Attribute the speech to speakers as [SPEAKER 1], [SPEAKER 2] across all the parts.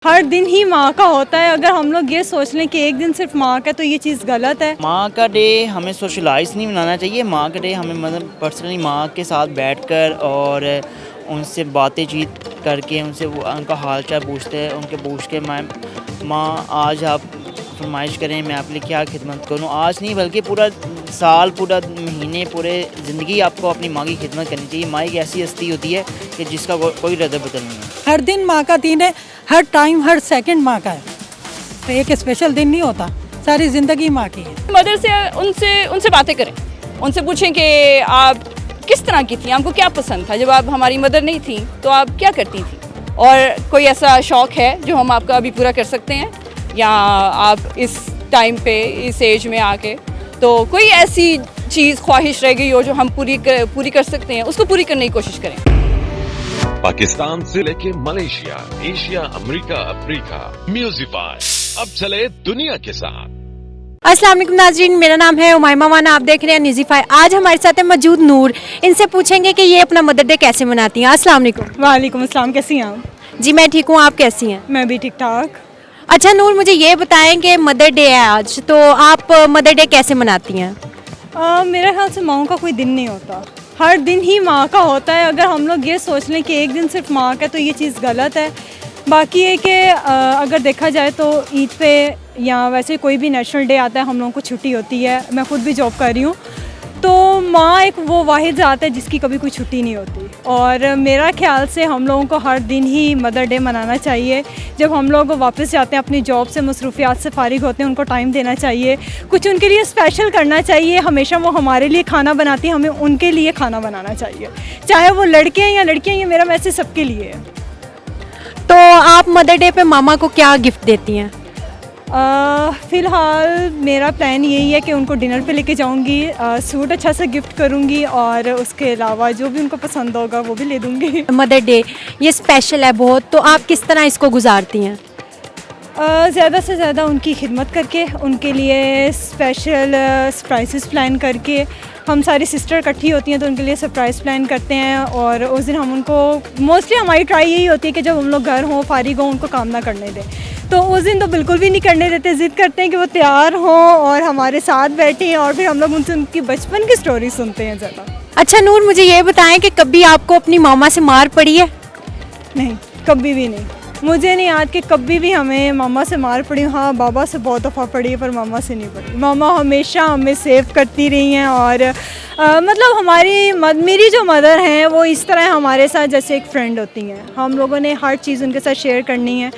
[SPEAKER 1] हर दिन ही माँ का होता है। अगर हम लोग ये सोच लें कि एक दिन सिर्फ माँ का, तो ये चीज़ गलत है।
[SPEAKER 2] माँ का डे हमें सोशलाइज नहीं मनाना चाहिए। माँ का डे हमें मतलब पर्सनली माँ के साथ बैठकर और उनसे बातें चीत करके उनसे उनका हाल चाल पूछते हैं, उनके पूछ के माँ आज आप फरमाइश करें मैं आपके लिए क्या खिदमत करूँ। आज नहीं बल्कि पूरा साल, पूरा महीने, पूरे ज़िंदगी आपको अपनी माँ की खिदमत करनी चाहिए। माँ एक ऐसी हस्ती होती है कि जिसका कोई रद्द बदल नहीं है।
[SPEAKER 3] हर दिन माँ का दिन है, हर टाइम हर सेकंड माँ का है। तो एक स्पेशल दिन नहीं होता, सारी ज़िंदगी माँ की है।
[SPEAKER 4] मदर से उनसे बातें करें, उनसे पूछें कि आप किस तरह की थी, आपको क्या पसंद था। जब आप हमारी मदर नहीं थी तो आप क्या करती थी, और कोई ऐसा शौक़ है जो हम आपका अभी पूरा कर सकते हैं, या आप इस टाइम पे इस एज में आके तो कोई ऐसी चीज़ ख्वाहिश रह गई हो जो हम पूरी कर सकते हैं, उसको पूरी करने की कोशिश करें।
[SPEAKER 5] पाकिस्तान से लेके मलेशिया, एशिया, अमेरिका, अफ्रीका, म्यूजिफाई अब चले दुनिया के साथ।
[SPEAKER 6] अस्सलाम वालेकुम नाज़रीन, मेरा नाम है उमाइमा माना, आप देख रहे हैं न्यूज़ीफाई। आज हमारे साथ है मौजूद नूर। इनसे पूछेंगे कि ये अपना मदर डे कैसे मनाती हैं। अस्सलाम वालेकुम।
[SPEAKER 1] वालेकुम अस्सलाम, कैसी हैं आप?
[SPEAKER 6] जी मैं ठीक हूँ, आप कैसी हैं?
[SPEAKER 1] मैं भी ठीक ठाक।
[SPEAKER 6] अच्छा नूर, मुझे ये बताएं कि मदर डे है आज, तो आप मदर डे कैसे मनाती हैं?
[SPEAKER 1] मेरे ख्याल से माँ का कोई दिन नहीं होता, हर दिन ही माँ का होता है। अगर हम लोग ये सोच लें कि एक दिन सिर्फ माँ का, तो ये चीज़ गलत है। बाकी है कि अगर देखा जाए तो ईद पे या वैसे कोई भी नेशनल डे आता है, हम लोगों को छुट्टी होती है। मैं ख़ुद भी जॉब कर रही हूँ, तो माँ एक वो वाहिद ज़ात है जिसकी कभी कोई छुट्टी नहीं होती। और मेरा ख्याल से हम लोगों को हर दिन ही मदर डे मनाना चाहिए। जब हम लोग वापस जाते हैं अपनी जॉब से, मसरूफियात से फ़ारिग होते हैं, उनको टाइम देना चाहिए, कुछ उनके लिए स्पेशल करना चाहिए। हमेशा वो हमारे लिए खाना बनाती हैं, हमें उनके लिए खाना बनाना चाहिए, चाहे वो लड़के हैं या लड़कियाँ। ये मेरा मैसेज सबके लिए है।
[SPEAKER 6] तो आप मदर डे पे मामा को क्या गिफ्ट देती हैं?
[SPEAKER 1] फ़िलहाल मेरा प्लान यही है कि उनको डिनर पे लेके जाऊंगी, सूट अच्छा सा गिफ्ट करूंगी, और उसके अलावा जो भी उनको पसंद होगा वो भी ले दूंगी।
[SPEAKER 6] मदर डे ये स्पेशल है बहुत, तो आप किस तरह इसको गुजारती हैं?
[SPEAKER 1] ज़्यादा से ज़्यादा उनकी खिदमत करके, उनके लिए स्पेशल सरप्राइज़ प्लान करके। हम सारी सिस्टर इकट्ठी होती हैं तो उनके लिए सरप्राइज़ प्लान करते हैं, और उस दिन हम उनको मोस्टली हमारी ट्राई यही होती है कि जब हम लोग घर हों, फारिग हों, उनको काम ना करने दें। तो उस दिन तो बिल्कुल भी नहीं करने देते, ज़िद करते हैं कि वो तैयार हों और हमारे साथ बैठें, और फिर हम लोग उनसे उनकी बचपन की स्टोरी सुनते हैं ज़्यादा।
[SPEAKER 6] अच्छा नूर, मुझे ये बताएं कि कभी आपको अपनी मामा से मार पड़ी है?
[SPEAKER 1] नहीं, कभी भी नहीं। मुझे नहीं याद कि कभी भी हमें मामा से मार पड़ी। हाँ, बाबा से बहुत दफ़ा पड़ी है, पर मामा से नहीं पड़ी। मामा हमेशा हमें सेव करती रही हैं, और मतलब मेरी जो मदर हैं वो इस तरह हमारे साथ जैसे एक फ्रेंड होती हैं। हम लोगों ने हर चीज़ उनके साथ शेयर करनी है,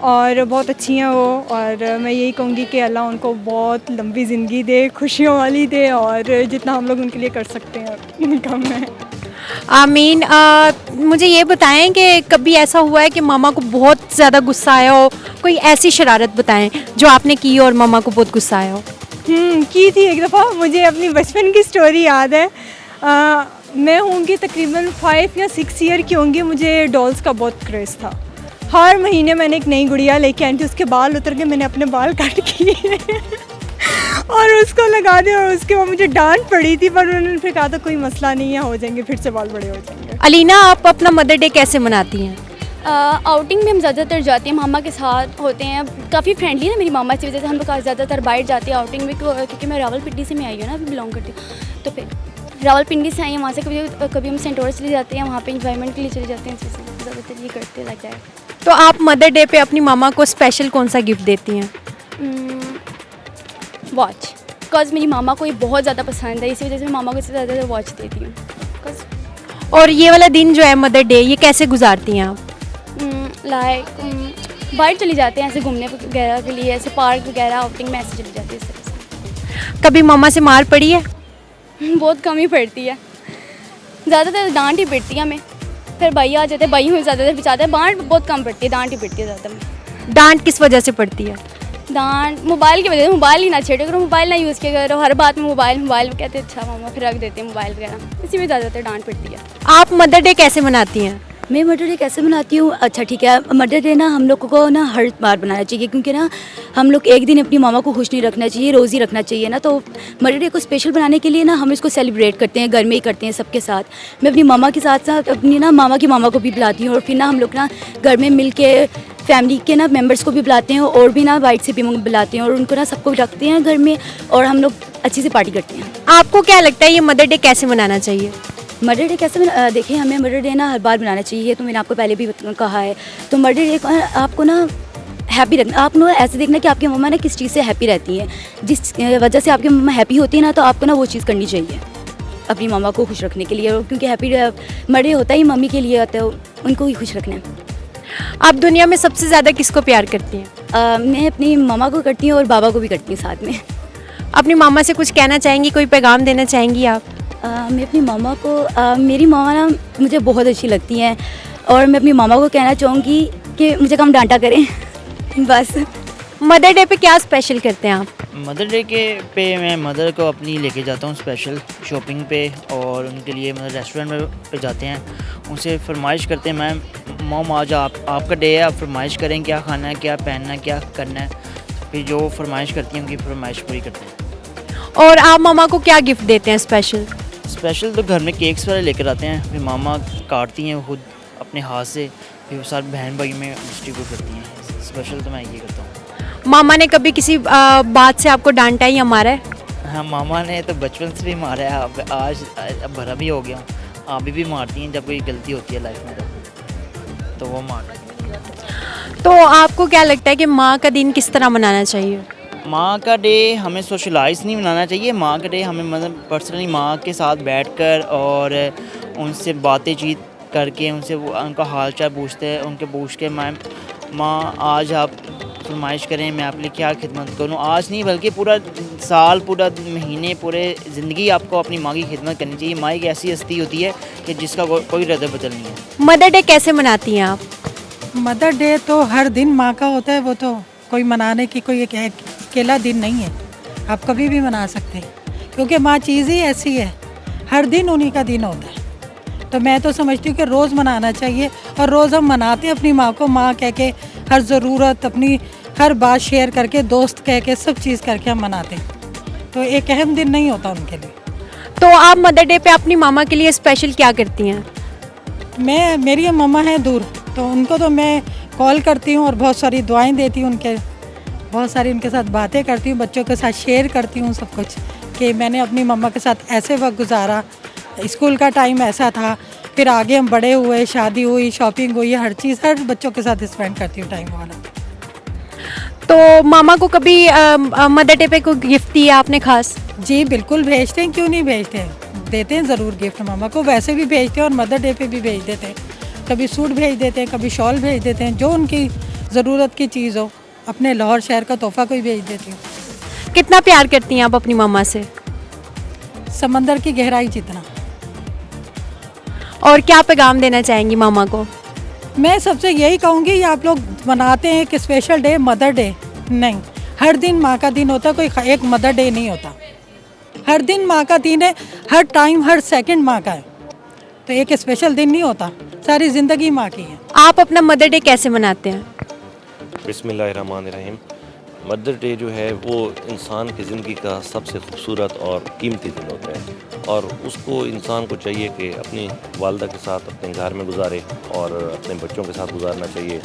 [SPEAKER 1] और बहुत अच्छी हैं वो। और मैं यही कहूँगी कि अल्लाह उनको बहुत लंबी ज़िंदगी दे, खुशियों वाली दे, और जितना हम लोग उनके लिए कर सकते हैं कम है।
[SPEAKER 6] आमीन। मुझे ये बताएं कि कभी ऐसा हुआ है कि मामा को बहुत ज़्यादा गुस्सा आया हो? कोई ऐसी शरारत बताएं जो आपने की और मामा को बहुत गुस्सा आया हो।
[SPEAKER 1] की थी एक दफ़ा। मुझे अपनी बचपन की स्टोरी याद है। मैं होंगी तकरीबन 5 या 6 ईयर की होंगी। मुझे डॉल्स का बहुत क्रेज़ था। हर महीने मैंने एक नई गुड़िया लेके आई थी, उसके बाल उतर के मैंने अपने बाल काट किए और उसको लगा दिया, और उसके बाद मुझे डांट पड़ी थी, पर उन्होंने फिर कहा था कोई मसला नहीं है, हो जाएंगे, फिर से बाल बड़े हो जाएंगे।
[SPEAKER 6] अलीना, आप अपना मदर डे कैसे मनाती हैं?
[SPEAKER 7] आउटिंग में हम ज़्यादातर जाते हैं, मामा के साथ होते हैं। काफ़ी फ्रेंडली है मेरी मामा की वजह से, हम लोग ज़्यादातर बाहर जाते हैं आउटिंग में, क्योंकि मैं रावलपिंडी से मैं आई हूँ ना, अभी बिलोंग करती हूँ। तो फिर रावलपिंडी से आई हैं, वहाँ से कभी हम सेंटोर चले जाते हैं, वहाँ पे इंजॉयमेंट के लिए चले जाते हैं। ज़्यादातर ये करते लगता है।
[SPEAKER 6] तो आप मदर डे पे अपनी मामा को स्पेशल कौन सा गिफ्ट देती हैं?
[SPEAKER 7] वॉच, बिकॉज मेरी मामा को ये बहुत ज़्यादा पसंद है, इसी वजह से मैं मामा को इससे ज़्यादा वॉच देती हूँ।
[SPEAKER 6] और ये वाला दिन जो है मदर डे, ये कैसे गुजारती हैं आप?
[SPEAKER 7] बाहर चली जाते हैं ऐसे घूमने वगैरह के लिए, ऐसे पार्क वगैरह आउटिंग में ऐसे चले जाते हैं इस तरह से।
[SPEAKER 6] कभी मामा से मार पड़ी है?
[SPEAKER 7] बहुत कम ही पड़ती है, ज़्यादातर डांट ही पड़ती है हमें। फिर भाई आ जाते हैं, भाई हमें ज़्यादातर बचाते हैं। डांट बहुत कम पड़ती है, डांट ही पड़ती है ज़्यादा।
[SPEAKER 6] डांट किस वजह से पड़ती है?
[SPEAKER 7] डांट मोबाइल की वजह से। मोबाइल ही ना छेड़ो करो, मोबाइल ना यूज़ किया करो, हर बात में मोबाइल कहते हैं। अच्छा मामा, फिर रख देते हैं मोबाइल वगैरह, इसी में ज़्यादातर डांट पड़ती है।
[SPEAKER 6] आप मदर डे कैसे मनाती हैं?
[SPEAKER 7] मैं मदर डे कैसे मनाती हूँ? अच्छा ठीक है, मदर डे ना हम लोगों को ना हर बार बनाना चाहिए, क्योंकि ना हम लोग एक दिन अपनी मामा को खुश नहीं रखना चाहिए, रोज़ ही रखना चाहिए ना। तो मदर डे को स्पेशल बनाने के लिए ना हम इसको सेलिब्रेट करते हैं, घर में ही करते हैं सबके साथ। मैं अपनी मामा के साथ साथ अपनी ना मामा की मामा को भी बुलाती हूँ, और फिर ना हम लोग ना घर में मिल के फैमिली के ना मेम्बर्स को भी बुलाते हैं, और भी ना वाइट से भी बुलाते हैं, और उनको ना सबको रखते हैं घर में, और हम लोग अच्छी से पार्टी करते हैं।
[SPEAKER 6] आपको क्या लगता है ये मदर डे कैसे मनाना चाहिए?
[SPEAKER 7] मदर डे कैसे देखिए, हमें मदर डे ना हर बार बनाना चाहिए, तो मैंने आपको पहले भी कहा है। तो मदर डे को आपको ना हैप्पी रखना, आप ना ऐसे देखना कि आपकी मम्मा ना किस चीज़ से हैप्पी रहती है, जिस वजह से आपकी मम्मा हैप्पी होती है ना, तो आपको ना वो चीज़ करनी चाहिए अपनी मम्मा को खुश रखने के लिए, क्योंकि हैप्पी मदर डे होता ही मम्मी के लिए होता है, उनको ही खुश रखना है।
[SPEAKER 6] आप दुनिया में सबसे ज़्यादा किसको प्यार करती हैं?
[SPEAKER 7] मैं अपनी मम्मा को करती हूँ और बाबा को भी करती हूँ साथ में।
[SPEAKER 6] अपनी मामा से कुछ कहना चाहेंगी, कोई पैगाम देना चाहेंगी आप?
[SPEAKER 7] मैं अपनी मामा को मेरी मामा ना मुझे बहुत अच्छी लगती हैं, और मैं अपनी मामा को कहना चाहूँगी कि मुझे कम डांटा करें बस।
[SPEAKER 6] मदर डे पे क्या स्पेशल करते हैं आप?
[SPEAKER 2] मदर डे के पे मैं मदर को अपनी लेके जाता हूँ स्पेशल शॉपिंग पे, और उनके लिए मतलब रेस्टोरेंट पे जाते हैं, उनसे फरमाइश करते हैं मैम मॉम आज आपका डे है, आप फरमाइश करें क्या खाना है, क्या पहनना है, क्या करना है। फिर जो फरमाइश करती हैं उनकी फरमाइश पूरी करते हैं।
[SPEAKER 6] और आप मामा को क्या गिफ्ट देते हैं स्पेशल?
[SPEAKER 2] स्पेशल तो घर में केक्स वगैरह लेकर आते हैं, फिर मामा काटती हैं खुद अपने हाथ से, फिर सारे बहन भाई में डिस्ट्रीब्यूट करती हैं। स्पेशल तो मैं ये करता हूँ।
[SPEAKER 6] मामा ने कभी किसी बात से आपको डांटा या मारा है?
[SPEAKER 2] हाँ, मामा ने तो बचपन से भी मारा है, अब आज अब बड़ा भी हो गया हूँ। अभी भी मारती हैं जब कोई गलती होती है लाइफ में, तो वो मारती हैं।
[SPEAKER 6] तो आपको क्या लगता है कि माँ का दिन किस तरह मनाना चाहिए?
[SPEAKER 2] माँ का डे हमें सोशलाइज नहीं मनाना चाहिए। माँ का डे हमें मतलब पर्सनली माँ के साथ बैठकर और उनसे बातचीत करके उनसे उनका हाल चाल पूछते हैं, उनके पूछ के माँ आज आप फरमाइश करें, मैं आपके लिए क्या खिदमत करूँ। आज नहीं बल्कि पूरा साल, पूरा महीने, पूरे ज़िंदगी आपको अपनी माँ की खिदमत करनी चाहिए। माँ एक ऐसी हस्ती होती है कि जिसका कोई रद्द बदल नहीं है।
[SPEAKER 6] मदर डे कैसे मनाती हैं आप?
[SPEAKER 3] मदर डे तो हर दिन माँ का होता है, वो तो कोई मनाने की कोई एक अकेला दिन नहीं है, आप कभी भी मना सकते हैं, क्योंकि माँ चीज़ ही ऐसी है, हर दिन उन्हीं का दिन होता है। तो मैं तो समझती हूँ कि रोज़ मनाना चाहिए, और रोज़ हम मनाते हैं अपनी माँ को माँ कह के, हर ज़रूरत अपनी हर बात शेयर करके, दोस्त कह के, सब चीज़ करके हम मनाते हैं। तो एक अहम दिन नहीं होता उनके लिए।
[SPEAKER 6] तो आप मदर डे पे अपनी मामा के लिए स्पेशल क्या करती हैं?
[SPEAKER 3] मेरी मम्मा है दूर, तो उनको तो मैं कॉल करती हूँ और बहुत सारी दुआएं देती हूँ, बहुत सारी उनके साथ बातें करती हूँ, बच्चों के साथ शेयर करती हूँ सब कुछ, कि मैंने अपनी मम्मा के साथ ऐसे वक्त गुजारा, स्कूल का टाइम ऐसा था, फिर आगे हम बड़े हुए, शादी हुई, शॉपिंग हुई, हर चीज़ हर बच्चों के साथ स्पेंड करती हूँ टाइम वाला।
[SPEAKER 6] तो मामा को कभी मदर डे पे कोई गिफ्ट दिया आपने खास?
[SPEAKER 3] जी बिल्कुल भेजते हैं, क्यों नहीं भेजते हैं, देते हैं ज़रूर गिफ्ट मामा को, वैसे भी भेजते हैं और मदर डे पे भी भेज देते हैं। कभी सूट भेज देते हैं, कभी शॉल भेज देते हैं, जो उनकी ज़रूरत की चीज़ हो। अपने लाहौर शहर का तोहफ़ा कोई भेज देती हूँ।
[SPEAKER 6] कितना प्यार करती हैं आप अपनी मामा से?
[SPEAKER 3] समंदर की गहराई जितना।
[SPEAKER 6] और क्या पैगाम देना चाहेंगी मामा को?
[SPEAKER 3] मैं सबसे यही कहूँगी, ये आप लोग मनाते हैं कि स्पेशल डे मदर डे, नहीं, हर दिन माँ का दिन होता है, कोई एक मदर डे नहीं होता। हर दिन माँ का दिन है, हर टाइम हर सेकंड माँ का है, तो एक स्पेशल दिन नहीं होता, सारी ज़िंदगी माँ की है।
[SPEAKER 6] आप अपना मदर डे कैसे मनाते हैं?
[SPEAKER 8] बिस्मिल्लाहिर्रहमानिर्रहीम। मदर डे जो है वो इंसान की ज़िंदगी का सबसे खूबसूरत और कीमती दिन होता है, और उसको इंसान को चाहिए कि अपनी वालदा के साथ अपने घर में गुजारे और अपने बच्चों के साथ गुजारना चाहिए,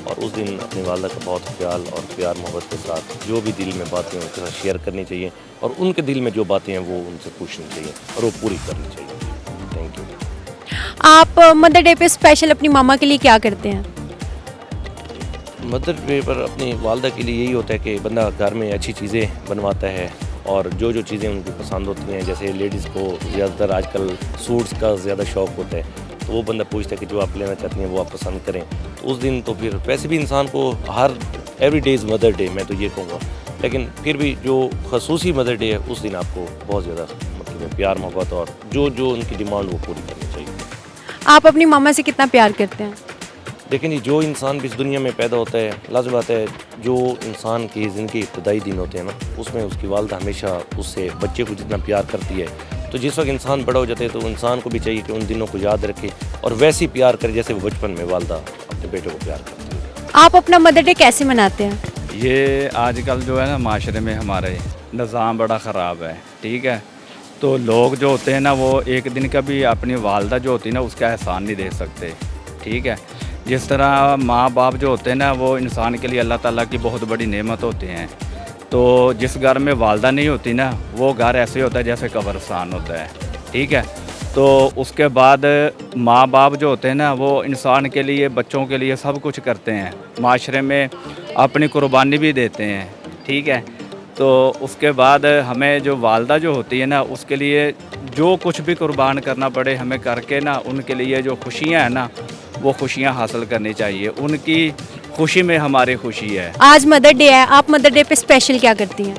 [SPEAKER 8] और उस दिन अपनी वालदा का बहुत ख्याल और प्यार मोहब्बत के साथ जो भी दिल में बातें उनके साथ शेयर करनी चाहिए, और उनके दिल में जो बातें हैं वो उनसे पूछनी चाहिए और वो पूरी करनी चाहिए। Thank you.
[SPEAKER 6] आप मदर डे पे स्पेशल अपनी मामा के लिए क्या करते हैं?
[SPEAKER 8] मदर डे पर अपनी वालदा के लिए यही होता है कि बंदा घर में अच्छी चीज़ें बनवाता है, और जो जो चीज़ें उनको पसंद होती हैं, जैसे लेडीज़ को ज़्यादातर आजकल सूट्स का ज़्यादा शौक़ होता है, तो वो बंदा पूछता है कि जो आप लेना चाहती हैं वो आप पसंद करें। तो उस दिन तो फिर वैसे भी इंसान को हर every day is mother day, मैं तो ये कहूँगा, लेकिन फिर भी जो खसूसी मदर डे है उस दिन आपको बहुत ज़्यादा मतलब प्यार मोहब्बत और जो जो उनकी डिमांड वो पूरी करनी चाहिए।
[SPEAKER 6] आप अपनी मामा से कितना प्यार करते हैं?
[SPEAKER 8] लेकिन ये जो इंसान भी इस दुनिया में पैदा होता है, लाज़िम बात है, जो इंसान की ज़िंदगी के इब्तदाई दिन होते हैं ना, उसमें उसकी वालदा हमेशा उससे बच्चे को जितना प्यार करती है, तो जिस वक्त इंसान बड़ा हो जाता है तो इंसान को भी चाहिए कि उन दिनों को याद रखे और वैसे ही प्यार करे जैसे वो बचपन में वालदा अपने बेटे को प्यार करती है।
[SPEAKER 6] आप अपना मदर डे कैसे मनाते हैं?
[SPEAKER 9] ये आजकल जो है ना माशरे में हमारे निज़ाम बड़ा ख़राब है, ठीक है। तो लोग जो होते हैं ना वो एक दिन का भी अपनी वालदा जो होती है ना उसका एहसान नहीं दे सकते, ठीक है। जिस तरह माँ बाप जो होते हैं ना वो इंसान के लिए अल्लाह ताला की बहुत बड़ी नेमत होते हैं। तो जिस घर में वालदा नहीं होती ना वो घर ऐसे होता है जैसे कब्रिस्तान होता है, ठीक है। तो उसके बाद माँ बाप जो होते हैं ना वो इंसान के लिए बच्चों के लिए सब कुछ करते हैं, माशरे में अपनी कुर्बानी भी देते हैं, ठीक है। तो उसके बाद हमें जो वालदा जो होती है ना उसके लिए जो कुछ भी कुर्बान करना पड़े हमें करके ना उनके लिए जो खुशियाँ हैं ना वो खुशियाँ हासिल करनी चाहिए। उनकी खुशी में हमारी खुशी है।
[SPEAKER 6] आज मदर डे है, आप मदर डे पे स्पेशल क्या करती हैं?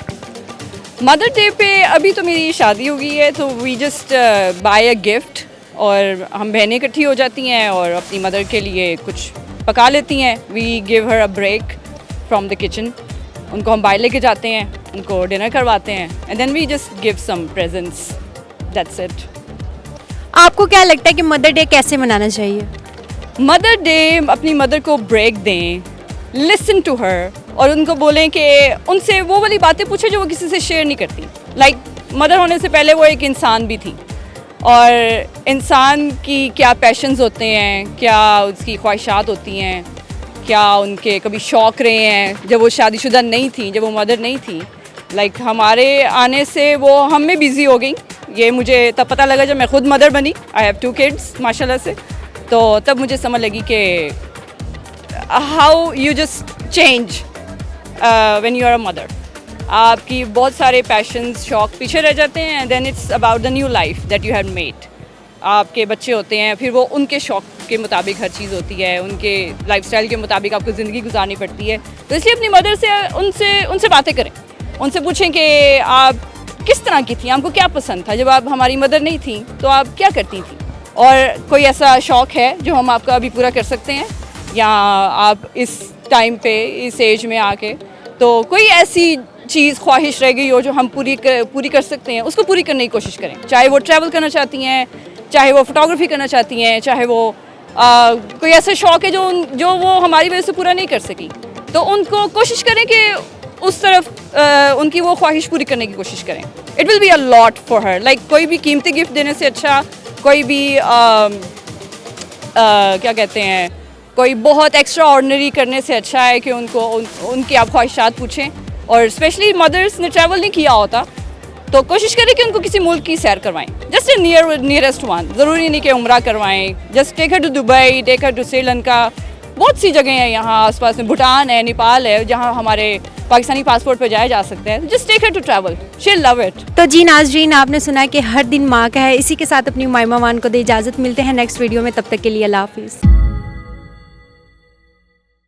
[SPEAKER 4] मदर डे पे अभी तो मेरी शादी हो गई है तो we just buy a gift और हम बहनें इकट्ठी हो जाती हैं और अपनी मदर के लिए कुछ पका लेती हैं। We give her a break from the kitchen, उनको हम बाहर लेके जाते हैं, उनको डिनर करवाते हैं and then we just give some presents, that's it.
[SPEAKER 6] आपको क्या लगता है कि मदर डे कैसे मनाना चाहिए?
[SPEAKER 4] मदर डे अपनी मदर को ब्रेक दें, लिसन टू हर और उनको बोलें कि उनसे वो वाली बातें पूछें जो वो किसी से शेयर नहीं करती। लाइक मदर होने से पहले वो एक इंसान भी थी और इंसान की क्या पैशंस होते हैं, क्या उसकी ख्वाहिशात होती हैं, क्या उनके कभी शौक़ रहे हैं जब वो शादीशुदा नहीं थी, जब वो मदर नहीं थी। लाइक हमारे आने से वो हम में बिज़ी हो गई। ये मुझे तब पता लगा जब मैं ख़ुद मदर बनी। आई हैव 2 किड्स माशाल्लाह से। तो तब मुझे समझ लगी कि how you just change when you are a mother. आपकी बहुत सारे पैशंस शौक़ पीछे रह जाते हैं and then it's about the new life that you have made. आपके बच्चे होते हैं, फिर वो उनके शौक़ के मुताबिक हर चीज़ होती है, उनके लाइफस्टाइल के मुताबिक आपको ज़िंदगी गुजारनी पड़ती है। तो इसलिए अपनी मदर से उनसे बातें करें, उनसे पूछें कि आप किस तरह की थी, आपको क्या पसंद था जब आप हमारी मदर नहीं थी तो आप क्या करती थी, और कोई ऐसा शौक़ है जो हम आपका अभी पूरा कर सकते हैं या आप इस टाइम पे इस एज में आके तो कोई ऐसी चीज़ ख्वाहिश रह गई हो जो हम पूरी कर सकते हैं, उसको पूरी करने की कोशिश करें। चाहे वो ट्रैवल करना चाहती हैं, चाहे वो फोटोग्राफी करना चाहती हैं, चाहे वो कोई ऐसा शौक़ है जो वो हमारी वजह से पूरा नहीं कर सकी, तो उनको कोशिश करें कि उस तरफ उनकी वो ख्वाहिश पूरी करने की कोशिश करें। It will be a lot for her. Like कोई भी कीमती गिफ्ट देने से अच्छा, कोई भी क्या कहते हैं, कोई बहुत एक्स्ट्रा ऑर्डिनरी करने से अच्छा है कि उनकी आप ख्वाहिशात पूछें। और स्पेशली मदर्स ने ट्रैवल नहीं किया होता तो कोशिश करें कि उनको किसी मुल्क की सैर करवाएं, जस्ट ए नियरेस्ट वन। ज़रूरी नहीं कि उम्रा करवाएं, just take her to Dubai, take her to Sri Lanka. बहुत सी जगह हैं यहाँ आसपास में, भूटान है, नेपाल है, जहाँ हमारे पाकिस्तानी पासपोर्ट पर जाया जा सकता है। Just take her to travel, she will love it.
[SPEAKER 6] तो जी नाज़रीन, आपने सुना कि हर दिन माँ का है। इसी के साथ अपनी मायमा मान को दे इजाज़त। मिलते हैं नेक्स्ट वीडियो में, तब तक के लिए अल्लाह हाफिज़।